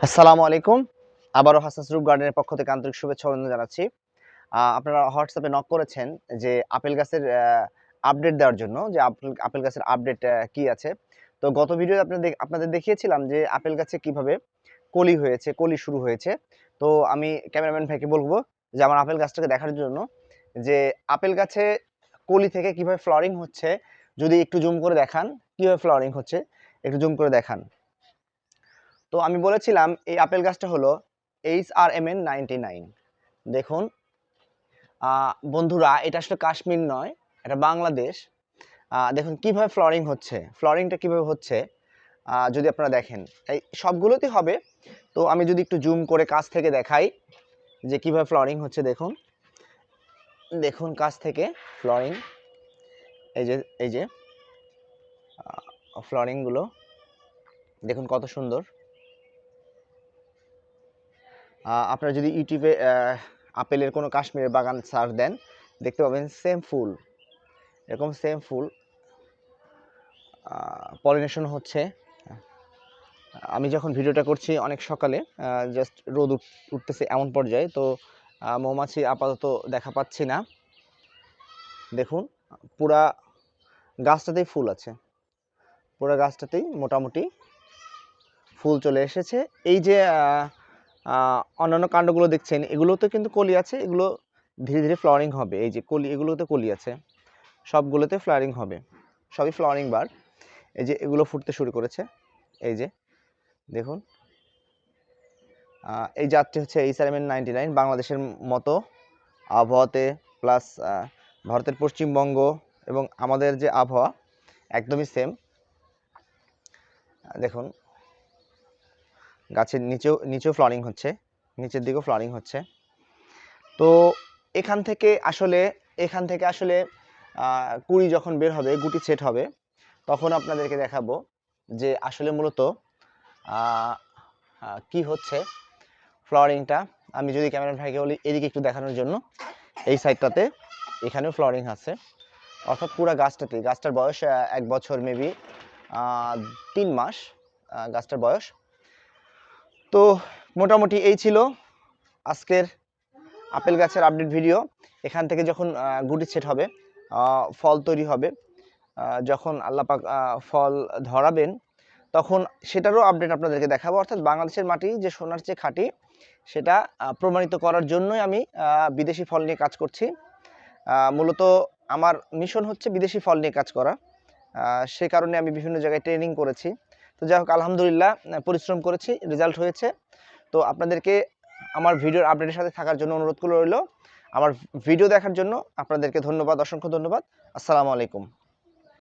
আসসালামু আলাইকুম। আবারও হাসাস রুফ গার্ডেনের পক্ষ থেকে আন্তরিক শুভেচ্ছা ও অভিনন্দন জানাচ্ছি। আপনারা হোয়াটসঅ্যাপে নক করেছেন যে আপেল গাছের আপডেট দেওয়ার জন্য যে আপেল গাছের আপডেট কি আছে। তো গত ভিডিওতে আপনাদের দেখিয়েছিলাম যে আপেল গাছে কিভাবে কলি হয়েছে, কলি শুরু হয়েছে। তো আমি ক্যামেরাম্যান ভাইকে বলব যে আমার আপেল গাছটাকে দেখার জন্য যে আপেল গাছে কলি থেকে কিভাবে ফ্লাওয়ারিং হচ্ছে, যদি একটু জুম করে দেখান, কিভাবে ফ্লাওয়ারিং হচ্ছে একটু জুম করে দেখান। তো আমি বলেছিলাম এই আপেল গাছটা হলো HRMN 99। দেখুন বন্ধুরা, এটা আসলে কাশ্মীর নয়, এটা বাংলাদেশ। দেখুন কিভাবে ফ্লাওয়ারিং হচ্ছে, ফ্লাওয়ারিংটা কিভাবে হচ্ছে যদি আপনারা দেখেন, এই সবগুলোতেই হবে। তো আমি যদি একটু জুম করে কাছ থেকে দেখাই যে কিভাবে ফ্লাওয়ারিং হচ্ছে, দেখুন দেখুন কাছ থেকে ফ্লাওয়ারিং, এই যে ফ্লাওয়ারিংগুলো দেখুন কত সুন্দর। আপনারা যদি ইউটিউবে আপেলের কোনো কাশ্মীরের বাগান সার্চ দেন, দেখতে পাবেন সেম ফুল, এরকম সেম ফুল পলিনেশন হচ্ছে। আমি যখন ভিডিওটা করছি অনেক সকালে, জাস্ট রোদ উঠতেছে এমন পর্যায়ে, তো মৌমাছি আপাতত দেখা পাচ্ছি না। দেখুন পুরা গাছটাতেই ফুল আছে, পুরা গাছটাতেই মোটামুটি ফুল চলে এসেছে। এই যে অন্যান্য কাণ্ডগুলো দেখছেন, এগুলোতে কিন্তু কলি আছে, এগুলো ধীরে ধীরে ফ্লাওয়ারিং হবে। এই যে কলি, এগুলোতে কলি আছে, সবগুলোতে ফ্লাওয়ারিং হবে, সবই ফ্লাওয়ারিং বার। এই যে এগুলো ফুটতে শুরু করেছে, এই যে দেখুন। এই জাতটি হচ্ছে HRMN 99। বাংলাদেশের মতো আবহাওয়াতে, প্লাস ভারতের পশ্চিমবঙ্গ এবং আমাদের যে আবহাওয়া একদমই সেম। দেখুন গাছের নিচেও ফ্লাওয়ারিং হচ্ছে, নিচের দিকেও ফ্লাওয়ারিং হচ্ছে। তো এখান থেকে আসলে কুড়ি যখন বের হবে, গুটি সেট হবে, তখন আপনাদেরকে দেখাবো যে আসলে মূলত কি হচ্ছে ফ্লাওয়ারিংটা। আমি যদি ক্যামেরা ভাইকে বলি এদিকে একটু দেখানোর জন্য, এই সাইডটাতে এখানেও ফ্লাওয়ারিং আছে, অর্থাৎ পুরো গাছটার বয়স 1 বছর, মেবি 3 মাস গাছটার বয়স। তো মোটামুটি এই ছিল আজকের আপেল গাছের আপডেট ভিডিও। এখান থেকে যখন গুটি সেট হবে, ফল তৈরি হবে, যখন আল্লাহ পাক ফল ধরাবেন, তখন সেটারও আপডেট আপনাদেরকে দেখাবো। অর্থাৎ বাংলাদেশের মাটি যে সোনার চেয়ে খাঁটি, সেটা প্রমাণিত করার জন্যই আমি বিদেশি ফল নিয়ে কাজ করছি। মূলত আমার মিশন হচ্ছে বিদেশি ফল নিয়ে কাজ করা, সে কারণে আমি বিভিন্ন জায়গায় ট্রেনিং করেছি। তো যাই হোক, আলহামদুলিল্লাহ পরিশ্রম করেছি, রেজাল্ট হয়েছে। তো আপনাদেরকে আমার ভিডিওর আপডেটের সাথে থাকার জন্য অনুরোধ করে রইল। আমার ভিডিও দেখার জন্য আপনাদেরকে ধন্যবাদ, অসংখ্য ধন্যবাদ। আসসালামু আলাইকুম।